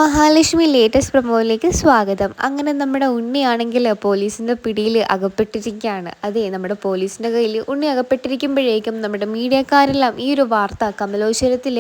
Mahalakshmi latest പ്രൊമോയിലേക്ക് സ്വാഗതം. അങ്ങനെ നമ്മുടെ ഉണ്ണിയാണെങ്കിൽ പോലീസിൻ്റെ പിടിയിൽ അകപ്പെട്ടിരിക്കുകയാണ്. അതെ, നമ്മുടെ പോലീസിൻ്റെ കയ്യിൽ ഉണ്ണി അകപ്പെട്ടിരിക്കുമ്പോഴേക്കും നമ്മുടെ മീഡിയക്കാരെല്ലാം ഈ ഒരു വാർത്ത കമലോശ്വരത്തിൽ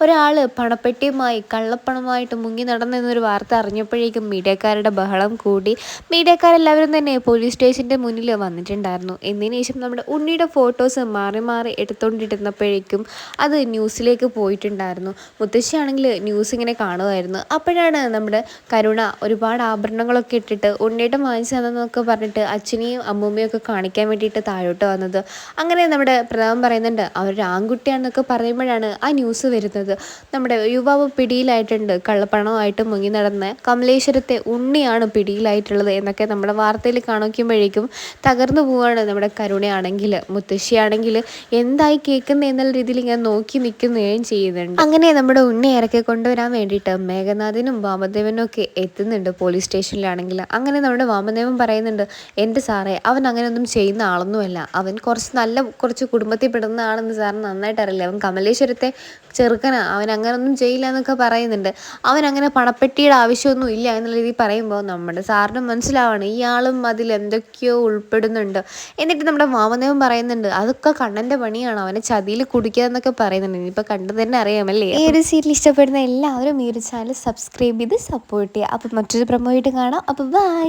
ഒരാൾ പണപ്പെട്ടിയുമായി കള്ളപ്പണമായിട്ട് മുങ്ങി നടന്നെന്നൊരു വാർത്ത അറിഞ്ഞപ്പോഴേക്കും മീഡിയക്കാരുടെ ബഹളം കൂടി. മീഡിയക്കാരെല്ലാവരും തന്നെ പോലീസ് സ്റ്റേഷൻ്റെ മുന്നിൽ വന്നിട്ടുണ്ടായിരുന്നു. എന്നതിന് ശേഷം നമ്മുടെ ഉണ്ണിയുടെ ഫോട്ടോസ് മാറി മാറി എടുത്തുകൊണ്ടിരുന്നപ്പോഴേക്കും അത് ന്യൂസിലേക്ക് പോയിട്ടുണ്ടായിരുന്നു. മുത്തശ്ശിയാണെങ്കിൽ ന്യൂസ് ഇങ്ങനെ കാണുമായിരുന്നു. അപ്പോഴാണ് നമ്മുടെ കരുണ ഒരുപാട് ആഭരണങ്ങളൊക്കെ ഇട്ടിട്ട് ഉണ്ണിയേട്ടൻ വാങ്ങിച്ചു തന്നെന്നൊക്കെ പറഞ്ഞിട്ട് അച്ഛനെയും അമ്മൂമ്മയും ഒക്കെ കാണിക്കാൻ വേണ്ടിയിട്ട് താഴോട്ട് വന്നത്. അങ്ങനെ നമ്മുടെ പ്രതാപൻ പറയുന്നുണ്ട് അവരൊരു ആൺകുട്ടിയാണെന്നൊക്കെ പറയുമ്പോഴാണ് ആ ന്യൂസ് വരുന്നത്. നമ്മുടെ യുവാവ് പിടിയിലായിട്ടുണ്ട്, കള്ളപ്പണമായിട്ട് മുങ്ങി നടന്ന കമലേശ്വരത്തെ ഉണ്ണിയാണ് പിടിയിലായിട്ടുള്ളത് എന്നൊക്കെ നമ്മുടെ വാർത്തയിൽ കാണിക്കുമ്പോഴേക്കും തകർന്നു പോവുകയാണ് നമ്മുടെ കരുണയാണെങ്കിൽ. മുത്തശ്ശിയാണെങ്കിൽ എന്തായി കേൾക്കുന്നത് എന്നുള്ള രീതിയിൽ ഇങ്ങനെ നോക്കി നിൽക്കുകയും ചെയ്യുന്നുണ്ട്. അങ്ങനെ നമ്മുടെ ഉണ്ണി ഇറക്കി കൊണ്ടുവരാൻ വേണ്ടിയിട്ട് മേഘനാഥനും വാമദേവനും ഒക്കെ എത്തുന്നുണ്ട് പോലീസ് സ്റ്റേഷനിലാണെങ്കിൽ. അങ്ങനെ നമ്മുടെ വാമദേവൻ പറയുന്നുണ്ട്, എൻ്റെ സാറേ അവൻ അങ്ങനെയൊന്നും ചെയ്യുന്ന ആളൊന്നുമല്ല, അവൻ കുറച്ച് കുടുംബത്തിൽ പെടുന്ന ആളെന്ന് സാറിന് നന്നായിട്ട് അറിയില്ല, അവൻ കമലേശ്വരത്തെ ചെറുക്കനാ, അവൻ അങ്ങനെയൊന്നും ചെയ്യില്ല എന്നൊക്കെ പറയുന്നുണ്ട്. അവൻ അങ്ങനെ പണപ്പെട്ടിയുടെ ആവശ്യമൊന്നും ഇല്ല എന്നുള്ള രീതിയിൽ പറയുമ്പോൾ നമ്മുടെ സാറിന് മനസ്സിലാവാണ് ഇയാളും അതിൽ എന്തൊക്കെയോ ഉൾപ്പെടുന്നുണ്ട്. എന്നിട്ട് നമ്മുടെ വാമദേവൻ പറയുന്നുണ്ട് അതൊക്കെ കണ്ണൻ്റെ പണിയാണ്, അവനെ ചതിയിൽ കുടിക്കുക എന്നൊക്കെ പറയുന്നുണ്ട്. ഇനിയിപ്പോൾ കണ്ടു തന്നെ അറിയാമല്ലേ. ഈ ഒരു സീരിയൽ ഇഷ്ടപ്പെടുന്ന എല്ലാവരും ഈ ഒരു ചാനൽ സബ്സ്ക്രൈബ് ചെയ്ത് സപ്പോർട്ട് ചെയ്യുക. അപ്പോൾ മറ്റൊരു പ്രൊമോ ആയിട്ട് കാണാം. അപ്പോൾ ബൈ.